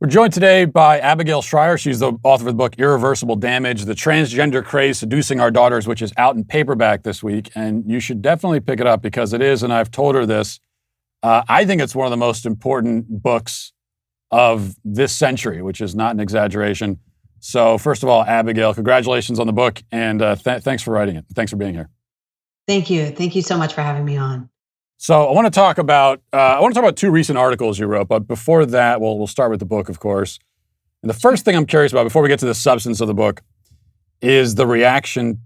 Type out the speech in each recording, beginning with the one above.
We're joined today by Abigail Shrier. She's the author of the book Irreversible Damage, The Transgender Craze Seducing Our Daughters, which is out in paperback this week. And you should definitely pick it up because it is, and I've told her this, I think it's one of the most important books of this century, which is not an exaggeration. So first of all, Abigail, congratulations on the book, and thanks for writing it. Thanks for being here. Thank you. Thank you so much for having me on. So I want to talk about two recent articles you wrote, but before that, we'll start with the book, of course. And the first thing I'm curious about, before we get to the substance of the book, is the reaction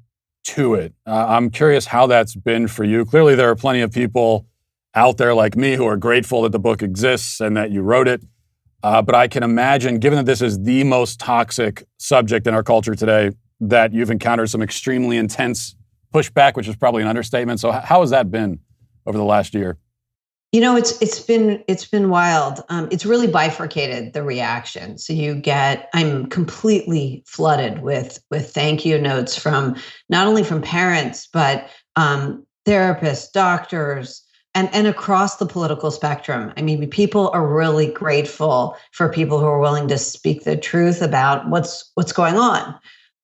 to it. I'm curious how that's been for you. Clearly, there are plenty of people out there like me who are grateful that the book exists and that you wrote it. But I can imagine, given that this is the most toxic subject in our culture today, that you've encountered some extremely intense pushback, which is probably an understatement. So how has that been over the last year? You know, it's been wild. It's really bifurcated, the reaction. So I'm completely flooded with thank you notes from not only from parents, but therapists, doctors, and across the political spectrum. I mean, people are really grateful for people who are willing to speak the truth about what's going on.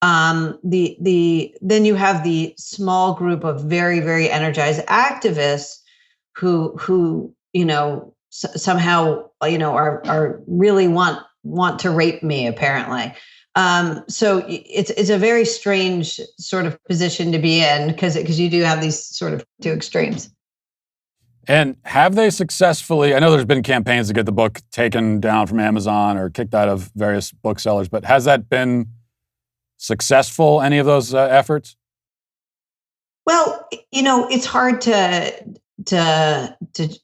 Then you have the small group of very, very energized activists who somehow are really want to rape me, apparently. So it's a very strange sort of position to be in because you do have these sort of two extremes. And have they successfully, I know there's been campaigns to get the book taken down from Amazon or kicked out of various booksellers, but has that been successful, any of those efforts? Well, it's hard to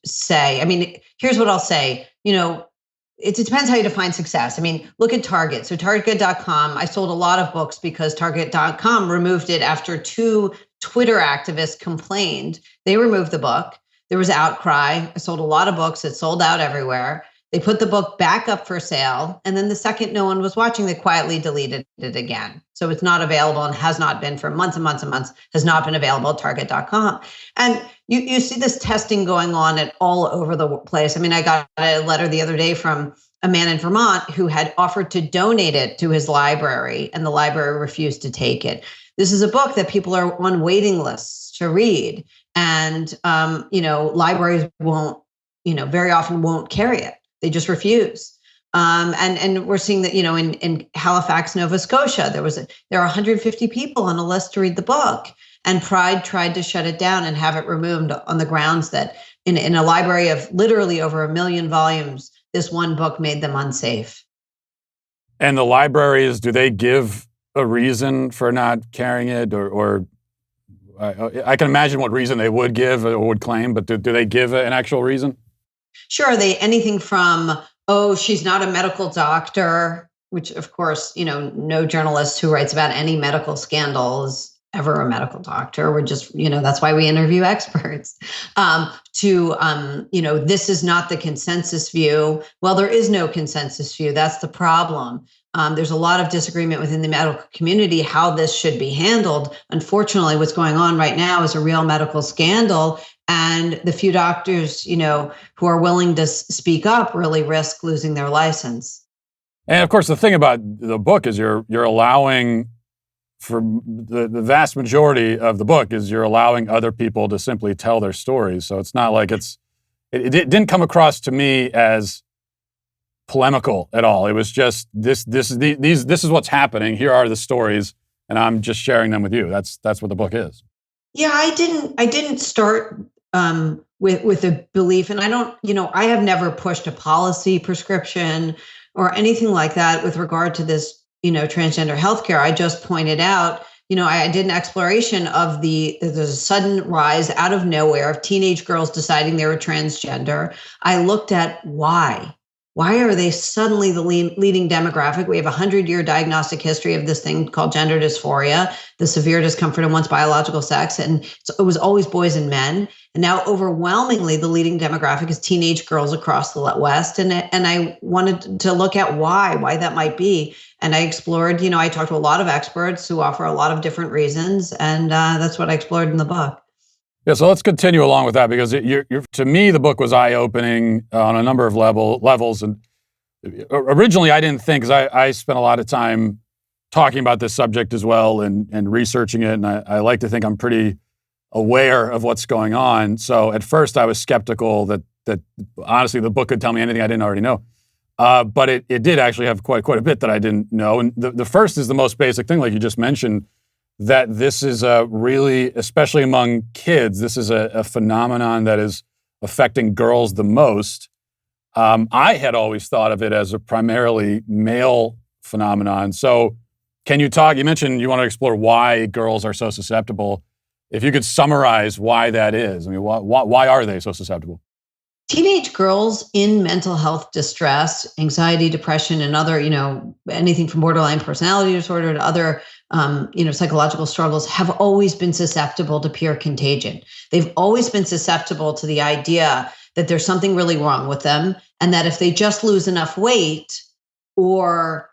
say. I mean, here's what I'll say. It depends how you define success. I mean, look at Target. So Target.com, I sold a lot of books because Target.com removed it after two Twitter activists complained. They removed the book. There was outcry. I sold a lot of books. It sold out everywhere. They put the book back up for sale. And then the second no one was watching, they quietly deleted it again. So it's not available and has not been for months and months and months, has not been available at Target.com. And you see this testing going on at all over the place. I mean, I got a letter the other day from a man in Vermont who had offered to donate it to his library, and the library refused to take it. This is a book that people are on waiting lists to read. And, libraries won't, very often won't carry it. They just refuse. And we're seeing that, in Halifax, Nova Scotia, there are 150 people on a list to read the book, and Pride tried to shut it down and have it removed on the grounds that in a library of literally over 1 million volumes, this one book made them unsafe. And the libraries, do they give a reason for not carrying it, or I can imagine what reason they would give or would claim, but do they give an actual reason? Sure. Anything from, she's not a medical doctor, which of course, no journalist who writes about any medical scandal is ever a medical doctor. We're just, that's why we interview experts. This is not the consensus view. Well, there is no consensus view. That's the problem. There's a lot of disagreement within the medical community how this should be handled. Unfortunately, what's going on right now is a real medical scandal. And the few doctors, who are willing to speak up really risk losing their license. And of course, the thing about the book is you're allowing, for the vast majority of the book, is you're allowing other people to simply tell their stories. So it's not like it didn't come across to me as polemical at all. It was just this is what's happening. Here are the stories, and I'm just sharing them with you. That's what the book is. Yeah, I didn't start with a belief, and I have never pushed a policy prescription or anything like that with regard to this, transgender healthcare. I just pointed out, I did an exploration of the sudden rise out of nowhere of teenage girls deciding they were transgender. I looked at why. Why are they suddenly the leading demographic? We have a 100-year diagnostic history of this thing called gender dysphoria, the severe discomfort in one's biological sex. And it was always boys and men. And now overwhelmingly, the leading demographic is teenage girls across the West. And I wanted to look at why that might be. And I explored, I talked to a lot of experts who offer a lot of different reasons. And that's what I explored in the book. Yeah, so let's continue along with that, because to me, the book was eye-opening on a number of levels. And originally I didn't think, because I spent a lot of time talking about this subject as well and researching it, and I like to think I'm pretty aware of what's going on. So at first I was skeptical that honestly the book could tell me anything I didn't already know. But it did actually have quite a bit that I didn't know. And the first is the most basic thing, like you just mentioned, that this is a really, especially among kids, this is a phenomenon that is affecting girls the most. I had always thought of it as a primarily male phenomenon. So can you mentioned you want to explore why girls are so susceptible. If you could summarize why that is, I mean, why are they so susceptible? Teenage girls in mental health distress, anxiety, depression, and other, anything from borderline personality disorder to other, psychological struggles have always been susceptible to peer contagion. They've always been susceptible to the idea that there's something really wrong with them, and that if they just lose enough weight, or,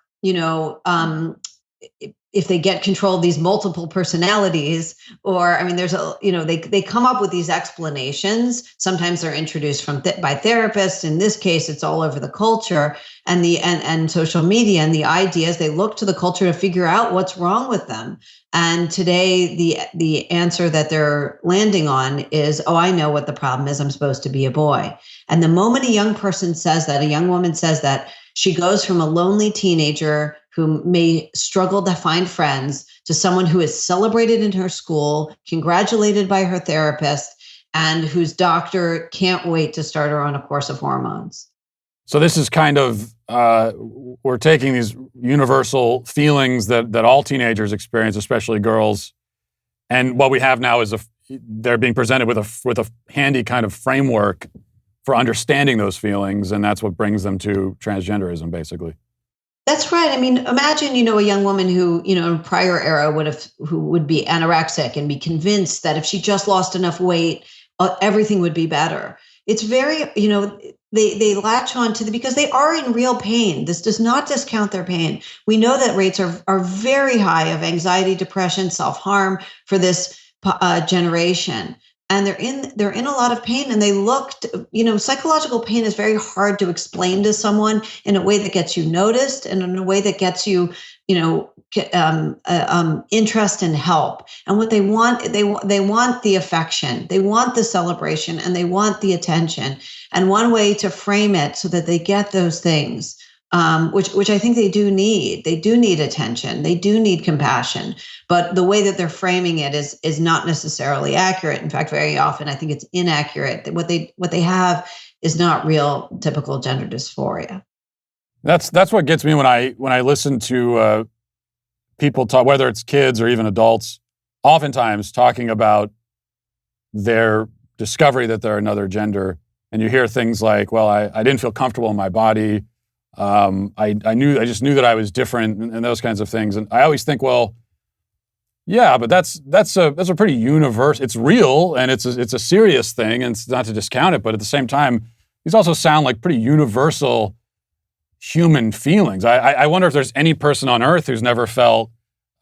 if they get control of these multiple personalities, or, they come up with these explanations. Sometimes they're introduced by therapists. In this case, it's all over the culture and social media. And the idea is they look to the culture to figure out what's wrong with them. And today, the answer that they're landing on is, oh, I know what the problem is. I'm supposed to be a boy. And the moment a young person says that, a young woman says that, she goes from a lonely teenager who may struggle to find friends to someone who is celebrated in her school, congratulated by her therapist, and whose doctor can't wait to start her on a course of hormones. So this is kind of, we're taking these universal feelings that all teenagers experience, especially girls, and what we have now is they're being presented with a handy kind of framework for understanding those feelings, and that's what brings them to transgenderism, basically. That's right. I mean, imagine, a young woman who, in a prior era who would be anorexic and be convinced that if she just lost enough weight, everything would be better. It's very, they latch on to because they are in real pain. This does not discount their pain. We know that rates are very high of anxiety, depression, self-harm for this generation. And they're in a lot of pain, and they psychological pain is very hard to explain to someone in a way that gets you noticed and in a way that gets you, interest and help. And what they want the affection, they want the celebration, and they want the attention. And one way to frame it so that they get those things, which I think they do need attention, they do need compassion, but the way that they're framing it is not necessarily accurate. In fact, very often I think it's inaccurate. What they have is not real typical gender dysphoria. That's what gets me when I listen to people talk, whether it's kids or even adults, oftentimes talking about their discovery that they're another gender, and you hear things like, "Well, I didn't feel comfortable in my body. I just knew that I was different," and those kinds of things. And I always think, well, yeah, but that's a pretty universal. It's real, and it's a serious thing, and it's not to discount it. But at the same time, these also sound like pretty universal human feelings. I wonder if there's any person on earth who's never felt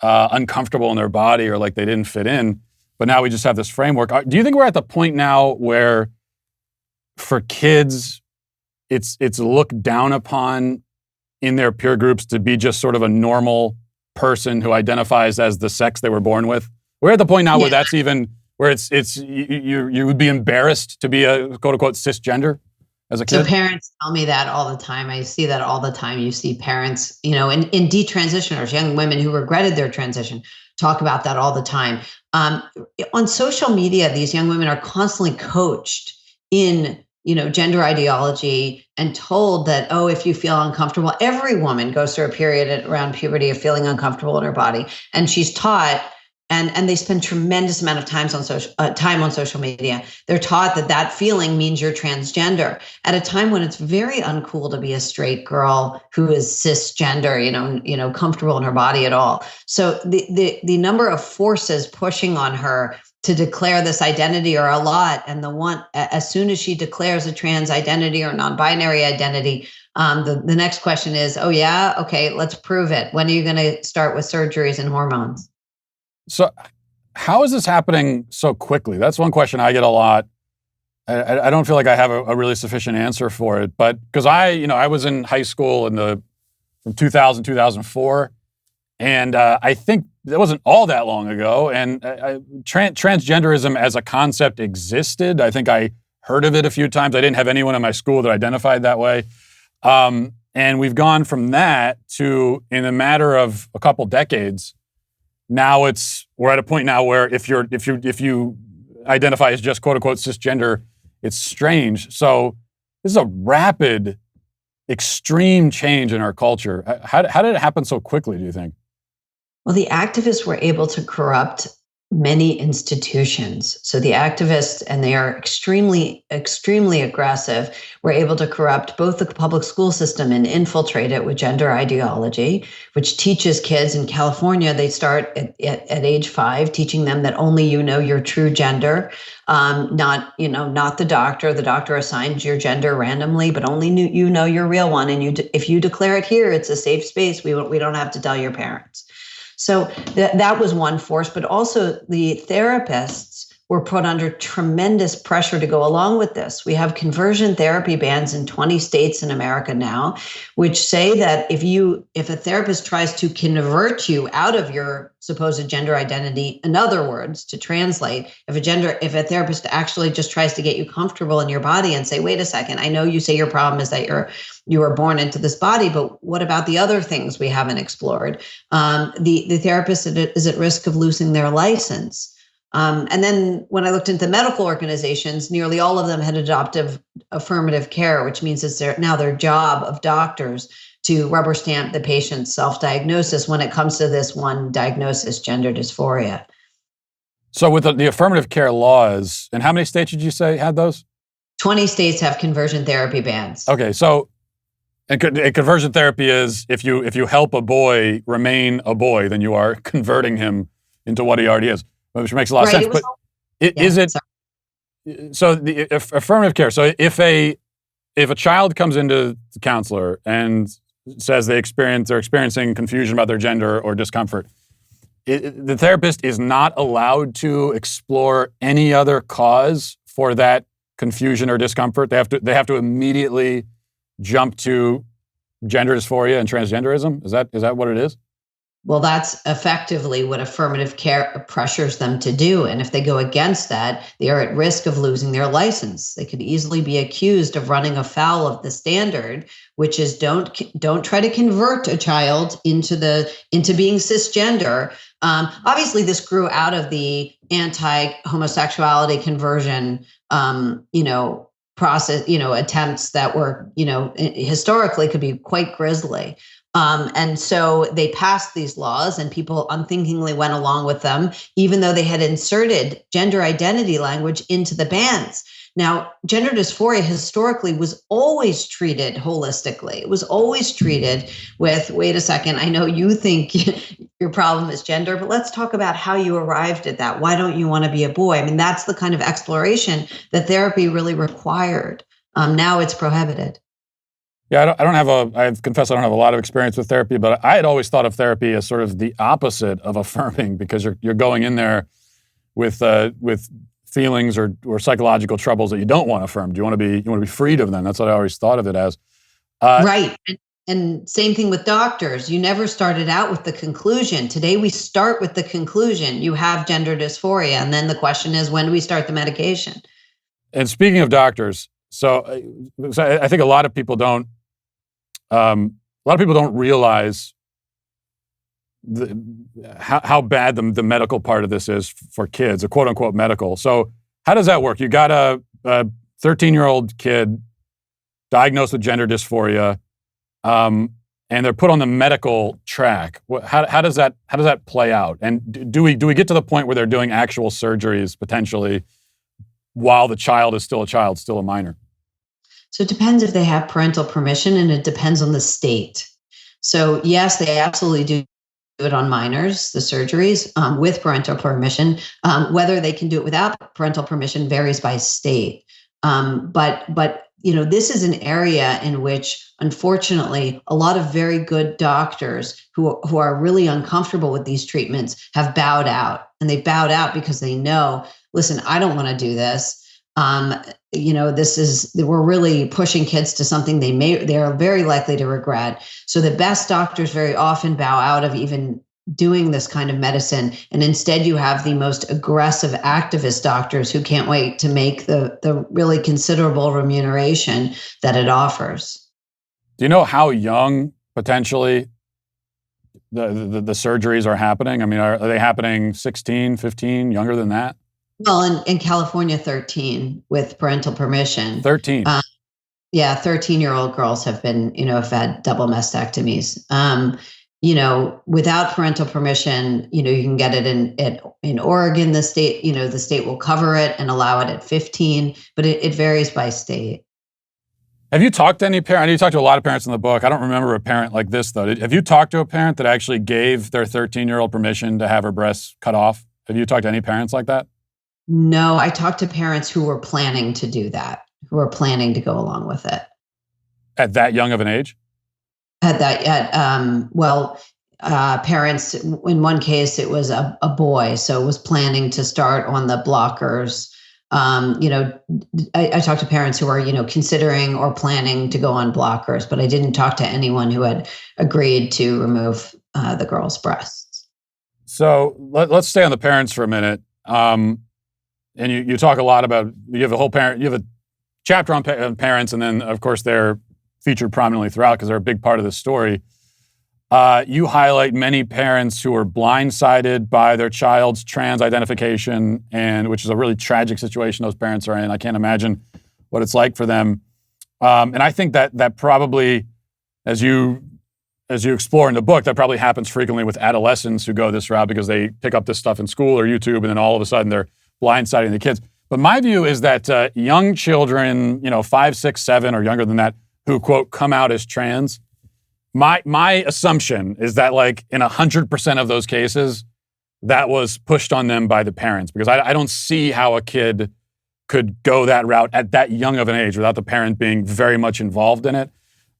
uncomfortable in their body or like they didn't fit in. But now we just have this framework. Do you think we're at the point now where, for kids, it's looked down upon in their peer groups to be just sort of a normal person who identifies as the sex they were born with? We're at the point now where that's even where it's you would be embarrassed to be a quote unquote cisgender as a kid. So parents tell me that all the time. I see that all the time. You see parents, in detransitioners, young women who regretted their transition, talk about that all the time. On social media, these young women are constantly coached in gender ideology and told that, oh, if you feel uncomfortable, every woman goes through a period around puberty of feeling uncomfortable in her body. And she's taught, and they spend tremendous amount of time on social media. They're taught that feeling means you're transgender at a time when it's very uncool to be a straight girl who is cisgender, comfortable in her body at all. So the number of forces pushing on her to declare this identity are a lot. And as soon as she declares a trans identity or non-binary identity, the next question is, oh yeah, okay, let's prove it. When are you going to start with surgeries and hormones? So how is this happening so quickly? That's one question I get a lot. I don't feel like I have a really sufficient answer for it, but because I was in high school from 2000, 2004, and I think that wasn't all that long ago, and transgenderism as a concept existed. I think I heard of it a few times. I didn't have anyone in my school that identified that way. And we've gone from that to, in a matter of a couple decades, now we're at a point now where if you identify as just quote unquote cisgender, it's strange. So this is a rapid, extreme change in our culture. How did it happen so quickly, do you think? Well, the activists were able to corrupt many institutions. So the activists, and they are extremely, extremely aggressive, were able to corrupt both the public school system and infiltrate it with gender ideology, which teaches kids in California, they start at age 5, teaching them that only you know your true gender, not the doctor. The doctor assigns your gender randomly, but only you know your real one. And if you declare it here, it's a safe space. We don't have to tell your parents. So that was one force, but also the therapists were put under tremendous pressure to go along with this. We have conversion therapy bans in 20 states in America now, which say that if a therapist tries to convert you out of your supposed gender identity, in other words, to translate, if a therapist actually just tries to get you comfortable in your body and say, wait a second, I know you say your problem is that you were born into this body, but what about the other things we haven't explored? The therapist is at risk of losing their license. And then when I looked into medical organizations, nearly all of them had adopted affirmative care, which means it's now their job of doctors to rubber stamp the patient's self-diagnosis when it comes to this one diagnosis, gender dysphoria. So with the affirmative care laws, and how many states did you say had those? 20 states have conversion therapy bans. Okay, so and conversion therapy is if you help a boy remain a boy, then you are converting him into what he already is, which makes a lot of sense. But is it so the affirmative care? So if a child comes into the counselor and says they're experiencing confusion about their gender or discomfort, the therapist is not allowed to explore any other cause for that confusion or discomfort. They have to immediately jump to gender dysphoria and transgenderism. Is that what it is? Well, that's effectively what affirmative care pressures them to do. And if they go against that, they are at risk of losing their license. They could easily be accused of running afoul of the standard, which is don't try to convert a child into being cisgender. Obviously, this grew out of the anti-homosexuality conversion, process, attempts that were, historically could be quite grisly. And so they passed these laws and people unthinkingly went along with them, even though they had inserted gender identity language into the bans. Now, gender dysphoria historically was always treated holistically. It was always treated with, wait a second, I know you think your problem is gender, but let's talk about how you arrived at that. Why don't you want to be a boy? I mean, that's the kind of exploration that therapy really required. Now it's prohibited. Yeah, I confess I don't have a lot of experience with therapy, but I had always thought of therapy as sort of the opposite of affirming, because you're going in there with feelings or psychological troubles that you don't want affirmed. You want to be freed of them. That's what I always thought of it as. Right. And same thing with doctors. You never started out with the conclusion. Today we start with the conclusion. You have gender dysphoria, and then the question is, when do we start the medication? And speaking of doctors, so I think a lot of people don't realize how bad the medical part of this is for kids, a quote unquote medical. So how does that work? You got a 13-year-old kid diagnosed with gender dysphoria, and they're put on the medical track. How does that play out? And do we get to the point where they're doing actual surgeries potentially while the child is still a child, still a minor? So it depends if they have parental permission, and it depends on the state. So yes, they absolutely do it on minors, the surgeries, with parental permission. Whether they can do it without parental permission varies by state. But this is an area in which, unfortunately, a lot of very good doctors who are really uncomfortable with these treatments have bowed out. And they bowed out because they know, listen, I don't want to do this. Um, we're really pushing kids to something they are very likely to regret. So the best doctors very often bow out of even doing this kind of medicine. And instead you have the most aggressive activist doctors who can't wait to make the really considerable remuneration that it offers. Do you know how young potentially the surgeries are happening? I mean, are they happening 16, 15, younger than that? Well, in California, 13 with parental permission. 13. Yeah, 13-year-old girls have have had double mastectomies. Without parental permission, you can get it in Oregon, the state will cover it and allow it at 15, but it varies by state. Have you talked to any parent? I know you talked to a lot of parents in the book. I don't remember a parent like this, though. Have you talked to a parent that actually gave their 13-year-old permission to have her breasts cut off? Have you talked to any parents like that? No, I talked to parents who were planning to do that, who were planning to go along with it. At that young of an age? Parents, in one case, it was a boy, so was planning to start on the blockers. I talked to parents who are, considering or planning to go on blockers, but I didn't talk to anyone who had agreed to remove the girl's breasts. So let's stay on the parents for a minute. And you talk a lot about, you have a chapter on parents, and then of course they're featured prominently throughout because they're a big part of the story. You highlight many parents who are blindsided by their child's trans identification, and which is a really tragic situation those parents are in. I can't imagine what it's like for them. And I think that probably, as you explore in the book, that probably happens frequently with adolescents who go this route because they pick up this stuff in school or YouTube, and then all of a sudden they're blindsiding the kids. But my view is that young children, 5, 6, 7, or younger than that, who, quote, come out as trans, my assumption is that, like, in 100% of those cases, that was pushed on them by the parents, because I don't see how a kid could go that route at that young of an age without the parent being very much involved in it.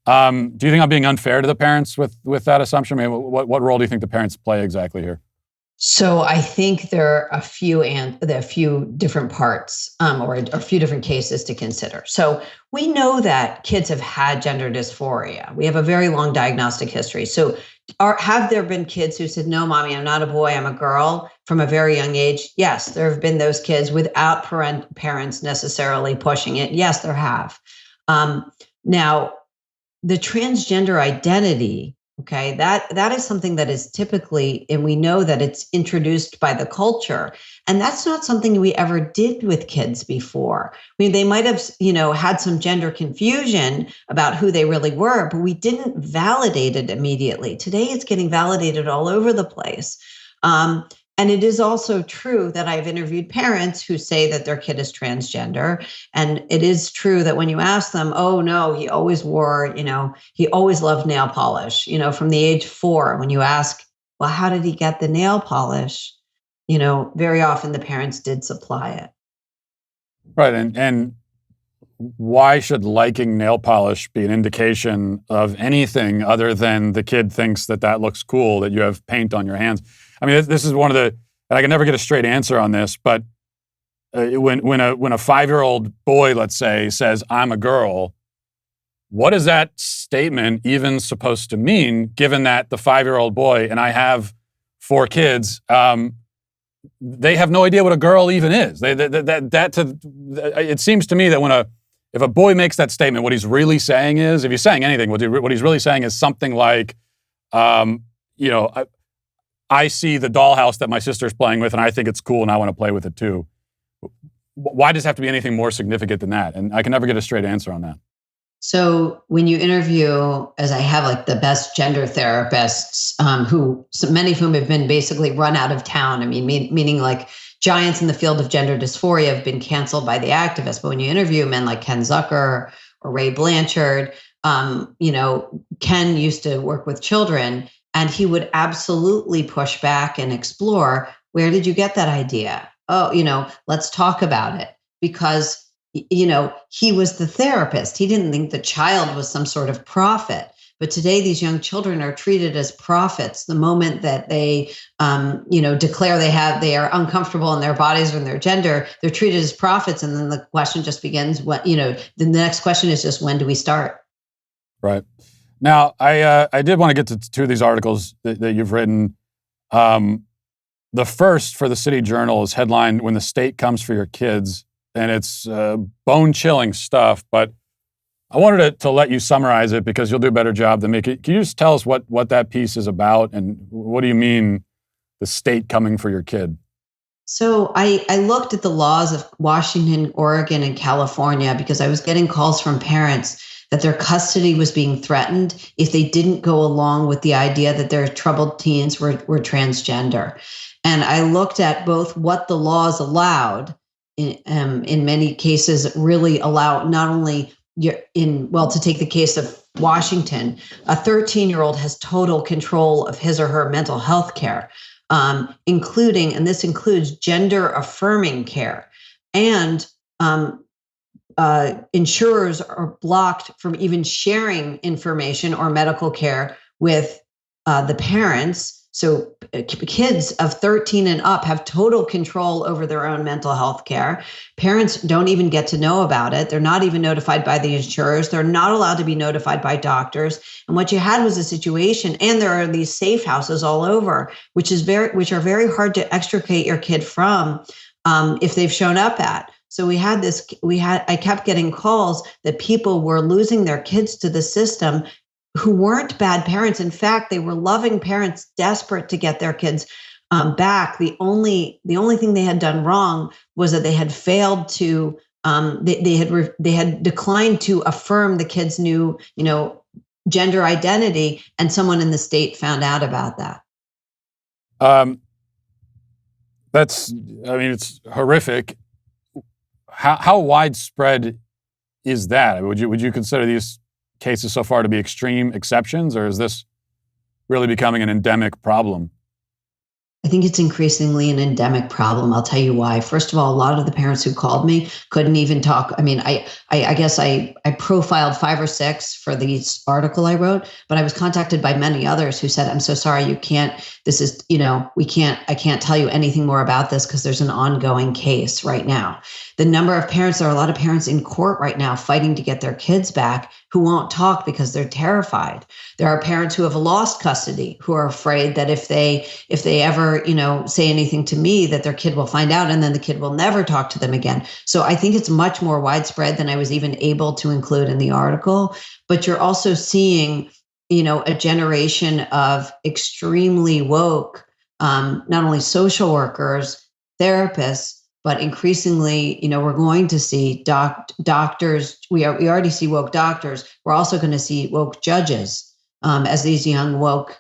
Do you think I'm being unfair to the parents with that assumption? I mean, what role do you think the parents play exactly here? So I think there are a few different parts, or a few different cases to consider. So we know that kids have had gender dysphoria. We have a very long diagnostic history. So have there been kids who said, "No, mommy, I'm not a boy, I'm a girl," from a very young age? Yes, there have been those kids without parents necessarily pushing it. Yes, there have. Now, the transgender identity, okay, that is something that is typically, and we know that it's introduced by the culture, and that's not something we ever did with kids before. I mean, they might have, had some gender confusion about who they really were, but we didn't validate it immediately. Today, it's getting validated all over the place. And it is also true that I've interviewed parents who say that their kid is transgender. And it is true that when you ask them, "Oh no, he always wore, he always loved nail polish, from the age 4." When you ask, "Well, how did he get the nail polish?" Very often the parents did supply it. Right. And why should liking nail polish be an indication of anything other than the kid thinks that looks cool, that you have paint on your hands? I mean, this is one of and I can never get a straight answer on this, but when a 5-year-old boy, let's say, says, "I'm a girl," what is that statement even supposed to mean, given that the 5-year-old boy, and I have 4 kids, they have no idea what a girl even is. It seems to me that if a boy makes that statement, what he's really saying is, if he's saying anything, what he's really saying is something like, I see the dollhouse that my sister's playing with, and I think it's cool, and I want to play with it too. Why does it have to be anything more significant than that? And I can never get a straight answer on that. So when you interview, as I have, like, the best gender therapists, many of whom have been basically run out of town. I mean, meaning like giants in the field of gender dysphoria have been canceled by the activists. But when you interview men like Ken Zucker or Ray Blanchard, Ken used to work with children, and he would absolutely push back and explore, where did you get that idea? Oh, let's talk about it. Because, he was the therapist. He didn't think the child was some sort of prophet. But today, these young children are treated as prophets. The moment that they, declare they are uncomfortable in their bodies or in their gender, they're treated as prophets. And then the question just begins. Then the next question is just, when do we start? Right. Now, I did want to get to two of these articles that you've written. The first for the City Journal is headlined "When the State Comes for Your Kids," and it's bone-chilling stuff. But I wanted to let you summarize it because you'll do a better job than me. Can you just tell us what that piece is about, and what do you mean, the state coming for your kid? So I looked at the laws of Washington, Oregon, and California because I was getting calls from parents that their custody was being threatened if they didn't go along with the idea that their troubled teens were transgender. And I looked at both what the laws allowed, in many cases really allow not only to take the case of Washington, a 13-year-old has total control of his or her mental health care, including, and this includes gender affirming care, and insurers are blocked from even sharing information or medical care with the parents. So kids of 13 and up have total control over their own mental health care. Parents don't even get to know about it. They're not even notified by the insurers. They're not allowed to be notified by doctors. And what you had was a situation, and there are these safe houses all over, which are very hard to extricate your kid from if they've shown up at. So I kept getting calls that people were losing their kids to the system who weren't bad parents. In fact, they were loving parents, desperate to get their kids back. The only thing they had done wrong was that they had failed to they had declined to affirm the kid's new gender identity, and someone in the state found out about that. It's horrific. How widespread is that? Would you consider these cases so far to be extreme exceptions, or is this really becoming an endemic problem? I think it's increasingly an endemic problem. I'll tell you why. First of all, a lot of the parents who called me couldn't even talk. I mean, I guess I profiled 5 or 6 for this article I wrote, but I was contacted by many others who said, "I'm so sorry, I can't tell you anything more about this because there's an ongoing case right now." The number of parents, there are a lot of parents in court right now fighting to get their kids back who won't talk because they're terrified. There are parents who have lost custody who are afraid that if they ever, say anything to me, that their kid will find out and then the kid will never talk to them again. So I think it's much more widespread than I was even able to include in the article. But you're also seeing, a generation of extremely woke, not only social workers, therapists, but increasingly, we're going to see doctors. We already see woke doctors. We're also going to see woke judges as these young woke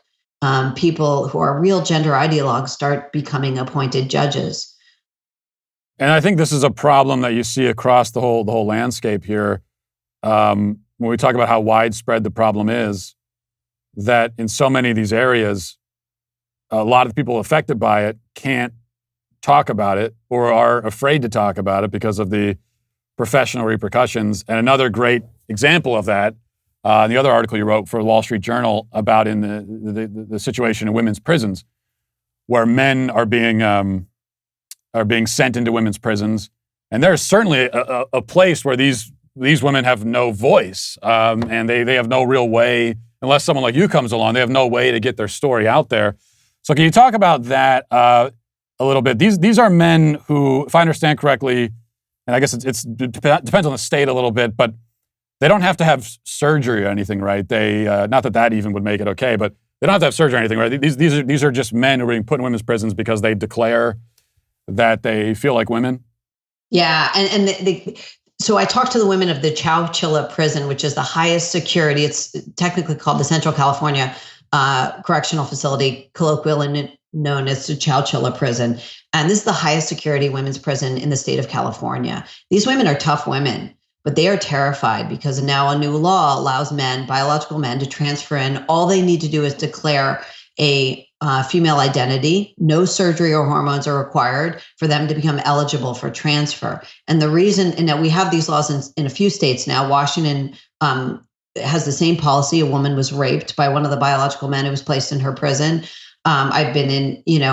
people who are real gender ideologues start becoming appointed judges. And I think this is a problem that you see across the whole landscape here. When we talk about how widespread the problem is, that in so many of these areas, a lot of people affected by it can't talk about it or are afraid to talk about it because of the professional repercussions. And another great example of that, the other article you wrote for the Wall Street Journal about in the situation in women's prisons, where men are being sent into women's prisons, and there's certainly a place where these women have no voice, and they have no real way, unless someone like you comes along, they have no way to get their story out there. So can you talk about that a little bit? These are men who, if I understand correctly, and I guess it depends on the state a little bit, but they don't have to have surgery or anything, right? They not that even would make it okay, but they don't have to have surgery or anything, right? These are just men who are being put in women's prisons because they declare that they feel like women. Yeah, so I talked to the women of the Chowchilla prison, which is the highest security. It's technically called the Central California Correctional Facility, colloquially known as the Chowchilla prison. And this is the highest security women's prison in the state of California. These women are tough women, but they are terrified because now a new law allows biological men, to transfer in. All they need to do is declare a female identity. No surgery or hormones are required for them to become eligible for transfer. And the reason, and that we have these laws in a few states now, Washington, has the same policy. A woman was raped by one of the biological men who was placed in her prison. I've been in, there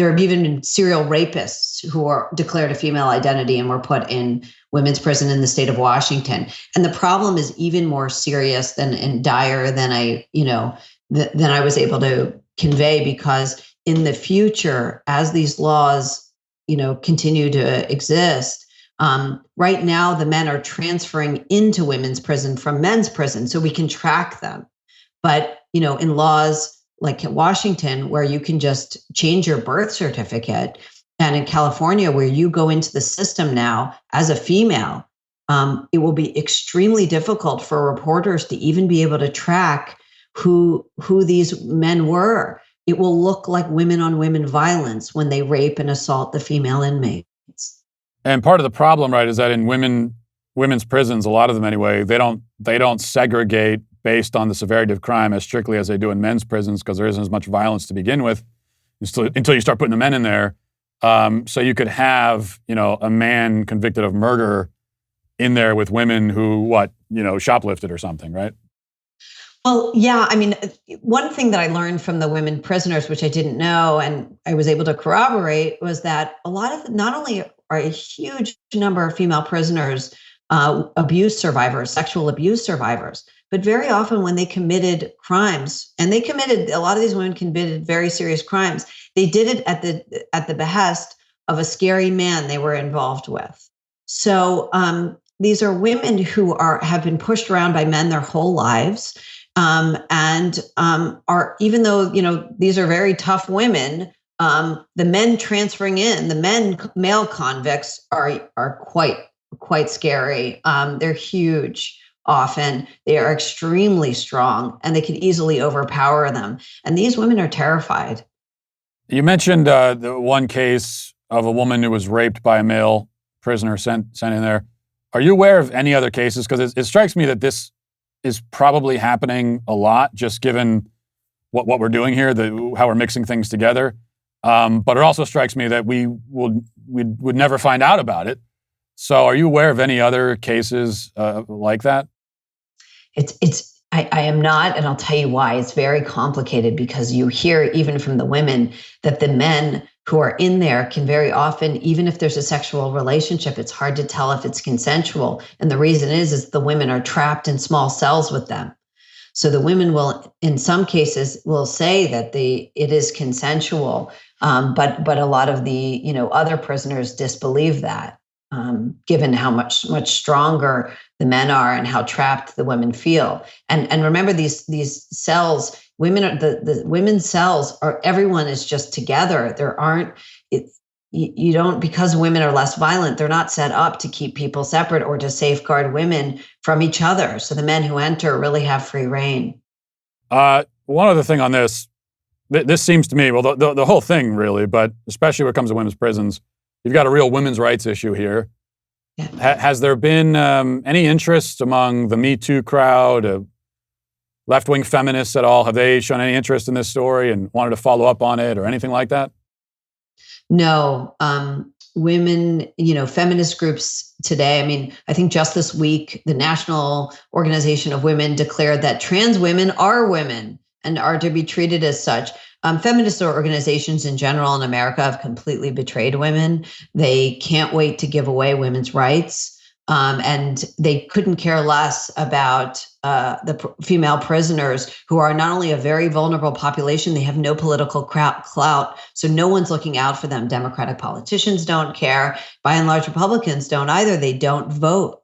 have even been serial rapists who are declared a female identity and were put in women's prison in the state of Washington. And the problem is even more serious and dire than than I was able to convey, because in the future, as these laws, continue to exist, right now the men are transferring into women's prison from men's prison, so we can track them. But, in laws like in Washington, where you can just change your birth certificate, and in California, where you go into the system now as a female, it will be extremely difficult for reporters to even be able to track who these men were. It will look like women on women violence when they rape and assault the female inmates. And part of the problem, right, is that in women's prisons, a lot of them anyway, they don't segregate based on the severity of crime as strictly as they do in men's prisons, because there isn't as much violence to begin with until you start putting the men in there. So you could have, a man convicted of murder in there with women who, shoplifted or something, right? Well, yeah. I mean, one thing that I learned from the women prisoners, which I didn't know and I was able to corroborate, was that not only are a huge number of female prisoners abuse survivors, sexual abuse survivors, but very often when they committed crimes, and a lot of these women committed very serious crimes, they did it at the behest of a scary man they were involved with. So these are women who have been pushed around by men their whole lives. And are, even though, these are very tough women, the men transferring in, male convicts are quite scary. They're huge. Often they are extremely strong and they can easily overpower them. And these women are terrified. You mentioned the one case of a woman who was raped by a male prisoner sent in there. Are you aware of any other cases? Because it strikes me that this is probably happening a lot, just given what we're doing here, how we're mixing things together. But it also strikes me that we would never find out about it. So are you aware of any other cases like that? I am not, and I'll tell you why. It's very complicated, because you hear even from the women that the men who are in there can very often, even if there's a sexual relationship, it's hard to tell if it's consensual. And the reason is the women are trapped in small cells with them. So the women will, in some cases, will say that it is consensual, but a lot of the other prisoners disbelieve that, given how much stronger the men are and how trapped the women feel. And remember, these cells, the women's cells are, everyone is just together. There aren't, you don't, because women are less violent, they're not set up to keep people separate or to safeguard women from each other. So the men who enter really have free reign. One other thing on this seems to me, well, the whole thing really, but especially when it comes to women's prisons, you've got a real women's rights issue here. Yeah. Has there been any interest among the Me Too crowd, left-wing feminists at all? Have they shown any interest in this story and wanted to follow up on it or anything like that? No. Women, feminist groups today, I think just this week, the National Organization of Women declared that trans women are women and are to be treated as such. Feminist organizations in general in America have completely betrayed women. They can't wait to give away women's rights. And they couldn't care less about the female prisoners, who are not only a very vulnerable population, they have no political clout. So no one's looking out for them. Democratic politicians don't care. By and large, Republicans don't either. They don't vote.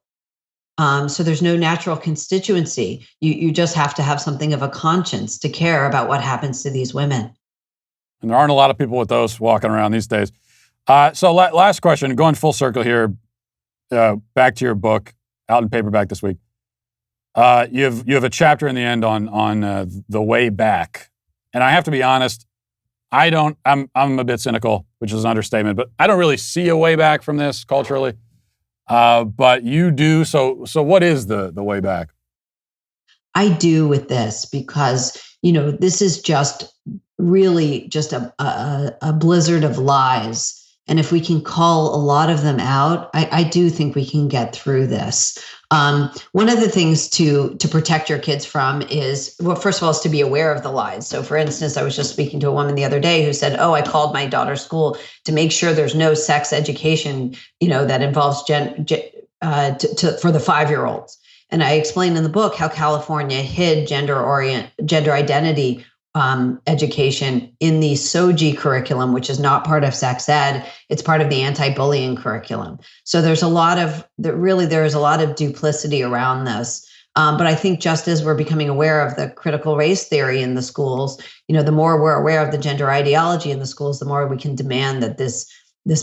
So there's no natural constituency. You just have to have something of a conscience to care about what happens to these women. And there aren't a lot of people with those walking around these days. So last question, going full circle here, back to your book, out in paperback this week. You have a chapter in the end on the way back. And I have to be honest, I'm a bit cynical, which is an understatement, but I don't really see a way back from this culturally. But you do. So what is the way back? I do with this because, this is just really just a blizzard of lies. And if we can call a lot of them out, I do think we can get through this. One of the things to protect your kids from is, well, first of all, is to be aware of the lies. So for instance, I was just speaking to a woman the other day who said, oh, I called my daughter's school to make sure there's no sex education, that involves for the 5-year-olds. And I explained in the book how California hid gender identity education in the SOGI curriculum, which is not part of sex ed. It's part of the anti-bullying curriculum. So there is a lot of duplicity around this. But I think just as we're becoming aware of the critical race theory in the schools, the more we're aware of the gender ideology in the schools, the more we can demand that this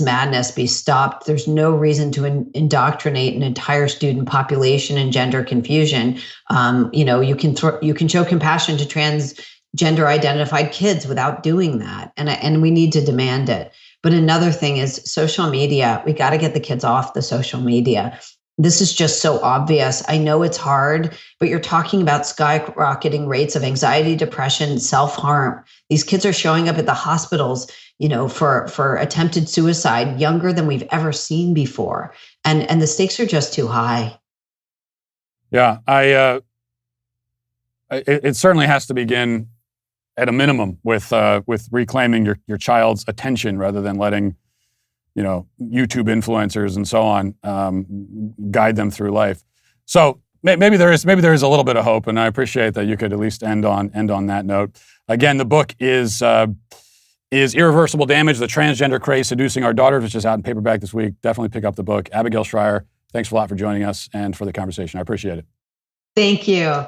madness be stopped. There's no reason to indoctrinate an entire student population in gender confusion. You can show compassion to transgender identified kids without doing that, and we need to demand it. But another thing is social media. We got to get the kids off the social media. This is just so obvious. I know it's hard, but you're talking about skyrocketing rates of anxiety, depression, self-harm. These kids are showing up at the hospitals, for attempted suicide, younger than we've ever seen before. And the stakes are just too high. Yeah, it certainly has to begin at a minimum with reclaiming your child's attention rather than letting YouTube influencers and so on guide them through life. So maybe there is a little bit of hope, and I appreciate that you could at least end on that note. Again, the book is Irreversible Damage: The Transgender Craze Seducing Our Daughters, which is out in paperback this week. Definitely pick up the book. Abigail Shrier, thanks a lot for joining us and for the conversation. I appreciate it. Thank you.